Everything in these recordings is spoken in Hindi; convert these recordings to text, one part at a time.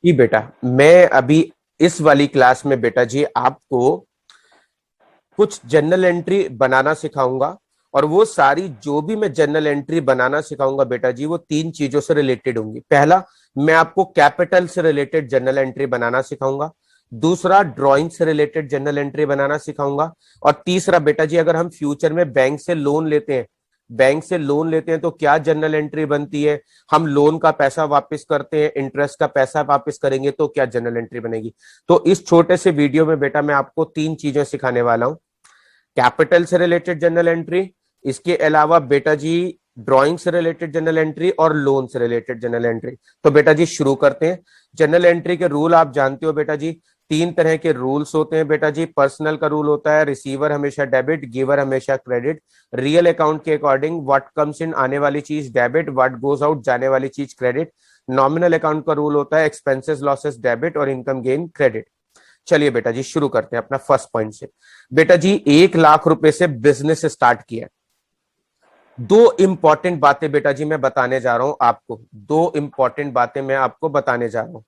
जी बेटा, मैं अभी इस वाली क्लास में बेटा जी आपको कुछ जर्नल एंट्री बनाना सिखाऊंगा। और वो सारी जो भी मैं जर्नल एंट्री बनाना सिखाऊंगा बेटा जी, वो तीन चीजों से रिलेटेड होंगी। पहला, मैं आपको कैपिटल से रिलेटेड जर्नल एंट्री बनाना सिखाऊंगा। दूसरा, ड्राइंग से रिलेटेड जर्नल एंट्री बनाना सिखाऊंगा। और तीसरा बेटा जी, अगर हम फ्यूचर में बैंक से लोन लेते हैं तो क्या जर्नल एंट्री बनती है, हम लोन का पैसा वापस करते हैं, इंटरेस्ट का पैसा वापस करेंगे तो क्या जर्नल एंट्री बनेगी। तो इस छोटे से वीडियो में बेटा मैं आपको तीन चीजें सिखाने वाला हूं। कैपिटल से रिलेटेड जर्नल एंट्री, इसके अलावा बेटा जी ड्राइंग से रिलेटेड जर्नल एंट्री और लोन से रिलेटेड जर्नल एंट्री। तो बेटा जी शुरू करते हैं। जर्नल एंट्री के रूल आप जानते हो बेटा जी, तीन तरह के रूल्स होते हैं बेटा जी। पर्सनल का रूल होता है रिसीवर हमेशा डेबिट, गिवर हमेशा क्रेडिट। रियल अकाउंट के अकॉर्डिंग व्हाट कम्स इन आने वाली चीज डेबिट, व्हाट गोज आउट जाने वाली चीज क्रेडिट। नॉमिनल अकाउंट का रूल होता है एक्सपेंसेस लॉसेस डेबिट और इनकम गेन क्रेडिट। चलिए बेटा जी शुरू करते हैं अपना फर्स्ट पॉइंट से। बेटा जी 1 लाख रुपए से बिजनेस स्टार्ट किया। दो इंपॉर्टेंट बातें बेटा जी मैं बताने जा रहा हूं आपको, दो इंपॉर्टेंट बातें मैं आपको बताने जा रहा हूं।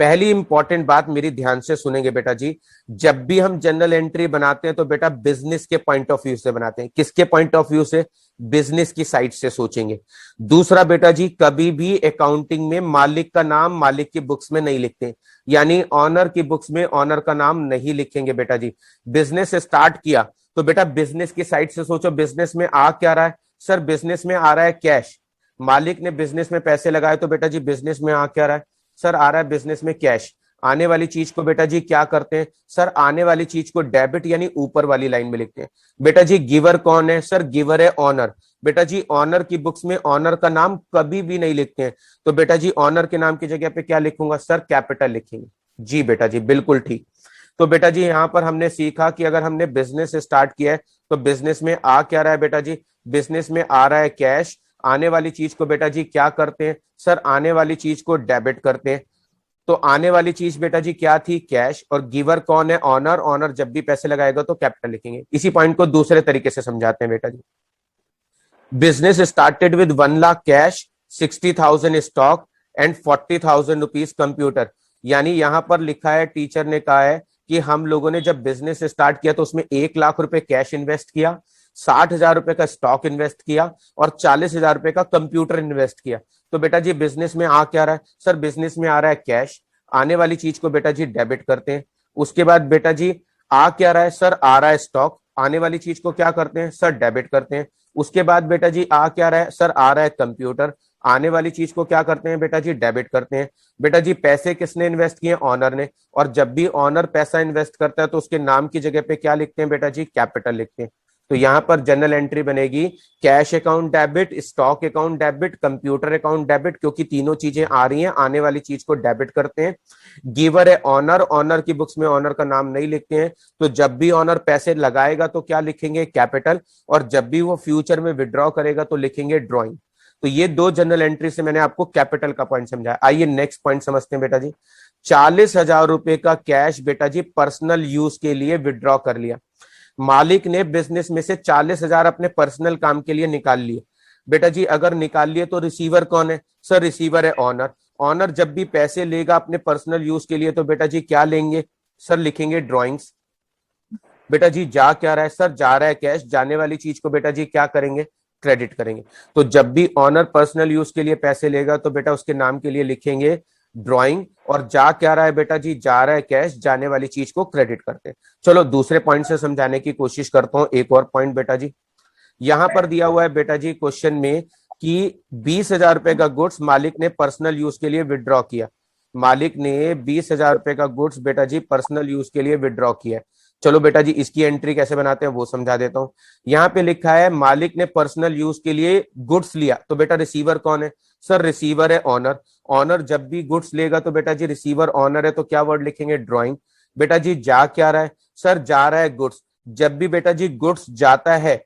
पहली इंपॉर्टेंट बात मेरी ध्यान से सुनेंगे बेटा जी, जब भी हम जनरल एंट्री बनाते हैं तो बेटा बिजनेस के पॉइंट ऑफ व्यू से बनाते हैं। किसके पॉइंट ऑफ व्यू से? बिजनेस की साइड से सोचेंगे। दूसरा बेटा जी, कभी भी अकाउंटिंग में मालिक का नाम मालिक की बुक्स में नहीं लिखते, यानी ऑनर की बुक्स में ऑनर का नाम नहीं लिखेंगे बेटा जी। बिजनेस स्टार्ट किया तो बेटा बिजनेस की साइड से सोचो, बिजनेस में आ क्या रहा है? सर बिजनेस में आ रहा है कैश। मालिक ने बिजनेस में पैसे लगाए तो बेटा जी बिजनेस में आ क्या रहा है? सर आ रहा है बिजनेस में कैश। आने वाली चीज को बेटा जी क्या करते हैं? सर आने वाली चीज को डेबिट यानी ऊपर वाली लाइन में लिखते हैं। बेटा जी गिवर कौन है? सर गिवर है ऑनर। बेटा जी ऑनर की बुक्स में ऑनर का नाम कभी भी नहीं लिखते हैं, तो बेटा जी ऑनर के नाम की जगह पे क्या लिखूंगा? सर कैपिटल लिखेंगे। जी बेटा जी बिल्कुल ठीक। तो बेटा जी यहां पर हमने सीखा कि अगर हमने बिजनेस स्टार्ट किया है तो बिजनेस में आ क्या रहा है बेटा जी? बिजनेस में आ रहा है कैश। आने वाली चीज को बेटा जी क्या करते हैं? सर आने वाली चीज को डेबिट करते हैं। तो आने वाली चीज बेटा जी क्या थी? कैश। और गिवर कौन है? ऑनर। ऑनर जब भी पैसे लगाएगा तो कैपिटल लिखेंगे। इसी पॉइंट को दूसरे तरीके से समझाते हैं बेटा जी। Business started with 1 lakh cash, 60,000 stock and 40,000 rupees computer. यानी यहां पर लिखा है, टीचर ने कहा है कि हम लोगों ने जब बिजनेस स्टार्ट किया तो उसमें 1 लाख रुपए कैश इन्वेस्ट किया, 60,000 रुपए का स्टॉक इन्वेस्ट किया और 40,000 रुपए का कंप्यूटर इन्वेस्ट किया। तो बेटा जी बिजनेस में आ क्या रहा है? सर बिजनेस में आ रहा है कैश। आने वाली चीज को बेटा जी डेबिट करते हैं। उसके बाद बेटा जी आ क्या रहा है? सर आ रहा है स्टॉक। आने वाली चीज को क्या करते हैं? सर डेबिट करते हैं। उसके बाद बेटा जी आ क्या रहा है? सर आ रहा है कंप्यूटर। आने वाली चीज को क्या करते हैं बेटा जी? डेबिट करते हैं। बेटा जी पैसे किसने इन्वेस्ट किए? ऑनर ने। और जब भी ऑनर पैसा इन्वेस्ट करता है तो उसके नाम की जगह पे क्या लिखते हैं बेटा जी? कैपिटल लिखते हैं। तो यहां पर जनरल एंट्री बनेगी cash account debit, stock account debit, computer account debit, क्योंकि तीनों चीजें आ रही हैं। आने वाली चीज को डेबिट करते हैं। गिवर है ऑनर। ऑनर की बुक्स में ऑनर का नाम नहीं लिखते हैं, तो जब भी ऑनर पैसे लगाएगा तो क्या लिखेंगे? कैपिटल। और जब भी वो फ्यूचर में विड्रॉ करेगा तो लिखेंगे ड्रॉइंग। तो ये दो जनरल एंट्री से मैंने आपको कैपिटल का पॉइंट समझाया। आइए नेक्स्ट पॉइंट समझते हैं बेटा जी। 40,000 रुपए का कैश बेटा जी पर्सनल यूज के लिए विड्रॉ कर लिया। मालिक ने बिजनेस में से 40,000 अपने पर्सनल काम के लिए निकाल लिए। बेटा जी अगर निकाल लिए तो रिसीवर कौन है? सर रिसीवर है ऑनर। ऑनर जब भी पैसे लेगा अपने पर्सनल यूज के लिए तो बेटा जी क्या लेंगे? सर लिखेंगे ड्रॉइंग्स। बेटा जी जा क्या रहा है? सर जा रहा है कैश। जाने वाली चीज को बेटा जी क्या करेंगे? क्रेडिट करेंगे। तो जब भी ऑनर पर्सनल यूज के लिए पैसे लेगा तो बेटा उसके नाम के लिए लिखेंगे ड्राइंग। और जा क्या रहा है बेटा जी? जा रहा है कैश। जाने वाली चीज को क्रेडिट करते हैं। चलो दूसरे पॉइंट से समझाने की कोशिश करता हूं। एक और पॉइंट बेटा जी यहां पर दिया हुआ है बेटा जी क्वेश्चन में कि 20,000 रुपए का गुड्स मालिक ने पर्सनल यूज के लिए विड्रॉ किया। मालिक ने 20,000 रुपए का गुड्स बेटा जी पर्सनल यूज के लिए विड्रॉ किया है। चलो बेटा जी इसकी एंट्री कैसे बनाते हैं वो समझा देता हूं। यहां पे लिखा है मालिक ने पर्सनल यूज के लिए गुड्स लिया, तो बेटा रिसीवर कौन है? सर रिसीवर है ऑनर। ऑनर जब भी गुड्स लेगा तो बेटा जी रिसीवर ऑनर है, तो क्या वर्ड लिखेंगे? ड्रॉइंग। बेटा जी जा क्या रहा है? सर जा रहा है गुड्स। जब भी बेटा जी गुड्स जाता है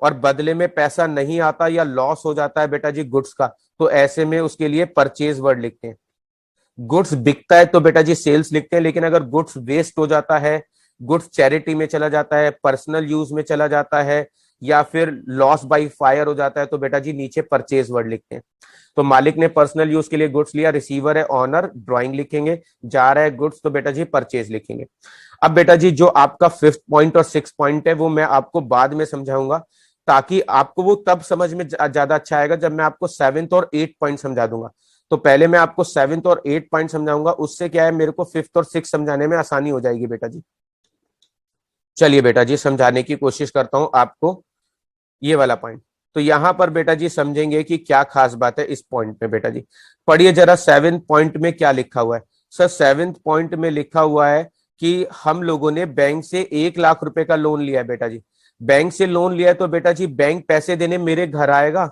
और बदले में पैसा नहीं आता या लॉस हो जाता है बेटा जी गुड्स का, तो ऐसे में उसके लिए परचेज वर्ड लिखते हैं। गुड्स बिकता है तो बेटा जी सेल्स लिखते हैं, लेकिन अगर गुड्स वेस्ट हो जाता है, गुड्स चैरिटी में चला जाता है, पर्सनल यूज में चला जाता है, या फिर लॉस बाई फायर हो जाता है, तो बेटा जी नीचे परचेज वर्ड लिखते हैं। तो मालिक ने पर्सनल यूज के लिए गुड्स लिया, रिसीवर है ऑनर, ड्राइंग लिखेंगे, जा रहा है गुड्स तो बेटा जी परचेज लिखेंगे। अब बेटा जी जो आपका फिफ्थ पॉइंट और सिक्स पॉइंट है वो मैं आपको बाद में समझाऊंगा, ताकि आपको वो तब समझ में ज्यादा अच्छा आएगा जब मैं आपको सेवेंथ और एट पॉइंट समझा दूंगा। तो पहले मैं आपको सेवेंथ और एट पॉइंट समझाऊंगा, उससे क्या है मेरे को फिफ्थ और सिक्स समझाने में आसानी हो जाएगी बेटा जी। चलिए बेटा जी समझाने की कोशिश करता हूं आपको ये वाला पॉइंट। तो यहां पर बेटा जी समझेंगे कि क्या खास बात है इस पॉइंट में। बेटा जी पढ़िए जरा सेवेंथ पॉइंट में क्या लिखा हुआ है। सर सेवेंथ पॉइंट में लिखा हुआ है कि हम लोगों ने बैंक से 1 लाख रुपए का लोन लिया है। बेटा जी बैंक से लोन लिया है तो बेटा जी बैंक पैसे देने मेरे घर आएगा?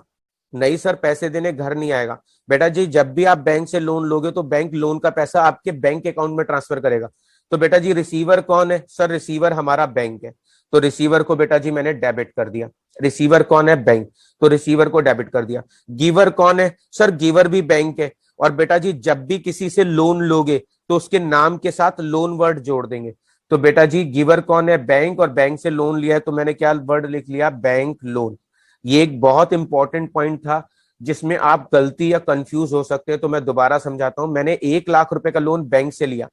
नहीं सर, पैसे देने घर नहीं आएगा। बेटा जी जब भी आप बैंक से लोन लोगे तो बैंक लोन का पैसा आपके बैंक अकाउंट में ट्रांसफर करेगा। तो बेटा जी रिसीवर कौन है? सर रिसीवर हमारा बैंक है, तो रिसीवर को बेटा जी मैंने डेबिट कर दिया। रिसीवर कौन है? बैंक, तो रिसीवर को डेबिट कर दिया। गिवर कौन है? सर गिवर भी बैंक है। और बेटा जी जब भी किसी से लोन लोगे तो उसके नाम के साथ लोन वर्ड जोड़ देंगे। तो बेटा जी गिवर कौन है? बैंक, और बैंक से लोन लिया है तो मैंने क्या वर्ड लिख लिया? Bank loan. ये एक बहुत इंपॉर्टेंट पॉइंट था जिसमें आप गलती या कंफ्यूज हो सकते हैं, तो मैं दोबारा समझाता हूं। मैंने 1 लाख रुपए का लोन बैंक से लिया।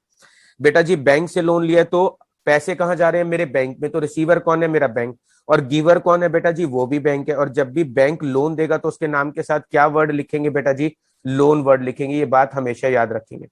बेटा जी बैंक से लोन लिया तो पैसे कहां जा रहे हैं? मेरे बैंक में। तो रिसीवर कौन है? मेरा बैंक। और गिवर कौन है? बेटा जी वो भी बैंक है। और जब भी बैंक लोन देगा तो उसके नाम के साथ क्या वर्ड लिखेंगे? बेटा जी लोन वर्ड लिखेंगे। ये बात हमेशा याद रखेंगे।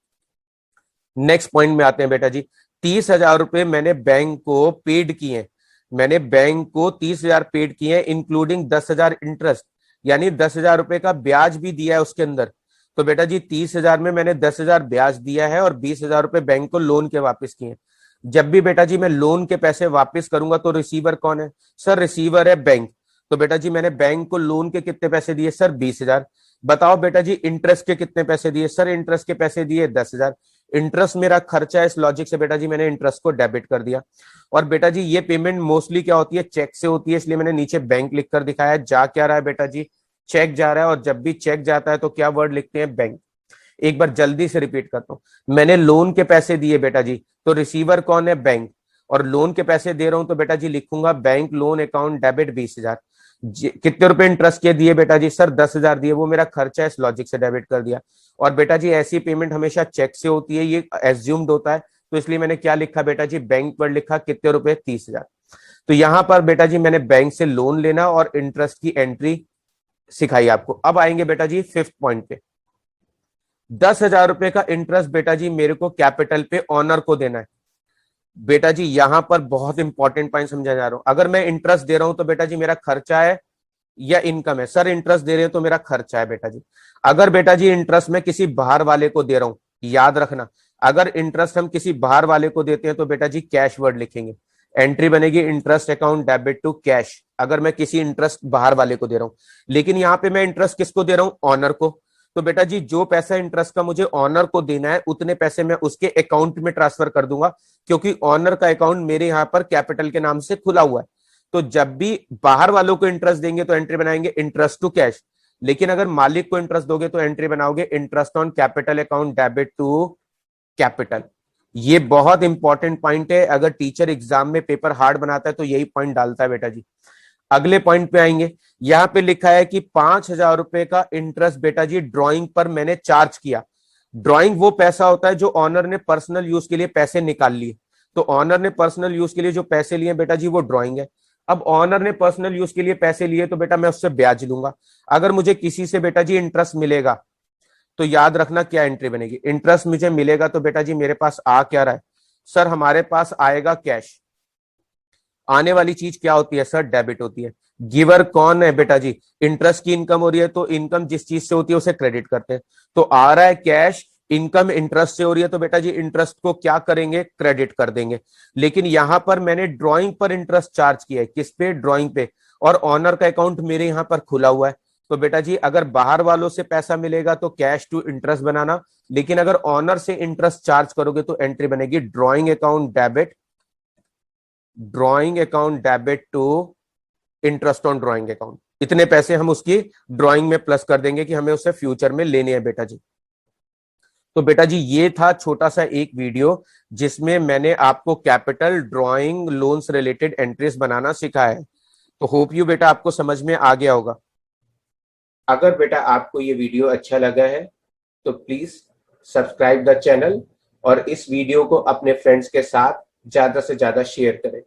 नेक्स्ट पॉइंट में आते हैं बेटा जी। 30,000 रुपए मैंने बैंक को पेड किए। मैंने बैंक को 30,000 पेड किए इंक्लूडिंग 10,000 इंटरेस्ट, यानी 10,000 रुपए का ब्याज भी दिया है उसके अंदर। तो बेटा जी 30,000 में मैंने 10,000 ब्याज दिया है और 20,000 रुपए बैंक को लोन के वापस किए। जब भी बेटा जी मैं लोन के पैसे वापस करूंगा तो रिसीवर कौन है? सर रिसीवर है बैंक। तो बेटा जी मैंने बैंक को लोन के कितने पैसे दिए? सर 20,000। बताओ बेटा जी इंटरेस्ट के कितने पैसे दिए? सर इंटरेस्ट के पैसे दिए 10,000। इंटरेस्ट मेरा खर्चा है, इस लॉजिक से बेटा जी मैंने इंटरेस्ट को डेबिट कर दिया। और बेटा जी ये पेमेंट मोस्टली क्या होती है? चेक से होती है, इसलिए मैंने नीचे बैंक लिखकर दिखाया है। जा क्या रहा है बेटा जी? चेक जा रहा है। और जब भी चेक जाता है तो क्या वर्ड लिखते हैं? बैंक। एक बार जल्दी से रिपीट करता हूं। मैंने लोन के पैसे दिए बेटा जी, तो रिसीवर कौन है? बैंक। और लोन के पैसे दे रहा हूं तो बेटा जी लिखूंगा बैंक लोन अकाउंट डेबिट 20,000। कितने रुपए इंटरेस्ट के दिए बेटा जी? सर 10,000 दिए, वो मेरा खर्चा है, इस लॉजिक से डेबिट कर दिया। और बेटा जी ऐसी पेमेंट हमेशा चेक से होती है, ये एज्यूम्ड होता है, तो इसलिए मैंने क्या लिखा बेटा जी? बैंक पर लिखा। कितने रुपए? 30,000। तो यहां पर बेटा जी मैंने बैंक से लोन लेना और इंटरेस्ट की एंट्री सिखाई आपको। अब आएंगे बेटा जी फिफ्थ पॉइंट पे। 10,000 रुपए का इंटरेस्ट बेटा जी मेरे को कैपिटल पे ऑनर को देना है। बेटा जी यहां पर बहुत इंपॉर्टेंट पॉइंट समझा जा रहा हूं। अगर मैं इंटरेस्ट दे रहा हूं तो बेटा जी मेरा खर्चा है या इनकम है? सर इंटरेस्ट दे रहे हैं तो मेरा खर्चा है बेटा जी। अगर बेटा जी इंटरेस्ट मैं किसी बाहर वाले को दे रहा हूं, याद रखना, अगर इंटरेस्ट हम किसी बाहर वाले को देते हैं तो बेटा जी कैश वर्ड लिखेंगे। एंट्री बनेगी interest account debit to cash, अगर मैं किसी इंटरेस्ट बाहर वाले को दे रहा हूं। लेकिन यहां पे मैं इंटरेस्ट किसको दे रहा हूं? ऑनर को। तो बेटा जी जो पैसा इंटरेस्ट का मुझे ऑनर को देना है उतने पैसे मैं उसके अकाउंट में ट्रांसफर कर दूंगा, क्योंकि ऑनर का अकाउंट मेरे यहां पर कैपिटल के नाम से खुला हुआ है। तो जब भी बाहर वालों को इंटरेस्ट देंगे तो एंट्री बनाएंगे इंटरेस्ट टू कैश। लेकिन अगर मालिक को इंटरेस्ट दोगे तो एंट्री बनाओगे interest on capital account debit to capital. ये बहुत इंपॉर्टेंट पॉइंट है, अगर टीचर एग्जाम में पेपर हार्ड बनाता है तो यही पॉइंट डालता है बेटा जी। अगले पॉइंट पे आएंगे। यहां पे लिखा है कि 5,000 रुपए का इंटरेस्ट बेटा जी ड्राइंग पर मैंने चार्ज किया। ड्राइंग वो पैसा होता है जो ऑनर ने पर्सनल यूज के लिए पैसे निकाल लिए। तो ऑनर ने पर्सनल यूज के लिए जो पैसे लिए बेटा जी वो ड्राइंग है। अब ऑनर ने पर्सनल यूज के लिए पैसे लिए तो बेटा मैं उससे ब्याज लूंगा। अगर मुझे किसी से बेटा जी इंटरेस्ट मिलेगा तो याद रखना क्या एंट्री बनेगी? इंटरेस्ट मुझे मिलेगा तो बेटा जी मेरे पास आ क्या रहा है? सर हमारे पास आएगा कैश। आने वाली चीज क्या होती है? सर डेबिट होती है। गिवर कौन है बेटा जी? इंटरेस्ट की इनकम हो रही है तो इनकम जिस चीज से होती है उसे क्रेडिट करते हैं। तो आ रहा है कैश, इनकम इंटरेस्ट से हो रही है तो बेटा जी इंटरेस्ट को क्या करेंगे? क्रेडिट कर देंगे। लेकिन यहां पर मैंने ड्रॉइंग पर इंटरेस्ट चार्ज किया है। किस पे? ड्रॉइंग पे। और ऑनर का अकाउंट मेरे यहां पर खुला हुआ है। तो बेटा जी अगर बाहर वालों से पैसा मिलेगा तो कैश टू इंटरेस्ट बनाना, लेकिन अगर ऑनर से इंटरेस्ट चार्ज करोगे तो एंट्री बनेगी drawing account debit, drawing account debit to interest on drawing account. इतने पैसे हम उसकी ड्रॉइंग में प्लस कर देंगे कि हमें उसे फ्यूचर में लेने हैं बेटा जी। तो बेटा जी ये था छोटा सा एक वीडियो जिसमें मैंने आपको capital, drawing, loans related entries बनाना सिखाया है। तो होप यू बेटा आपको समझ में आ गया होगा। अगर बेटा आपको ये वीडियो अच्छा लगा है तो प्लीज सब्सक्राइब द चैनल और इस वीडियो को अपने फ्रेंड्स के साथ ज्यादा से ज्यादा शेयर करें।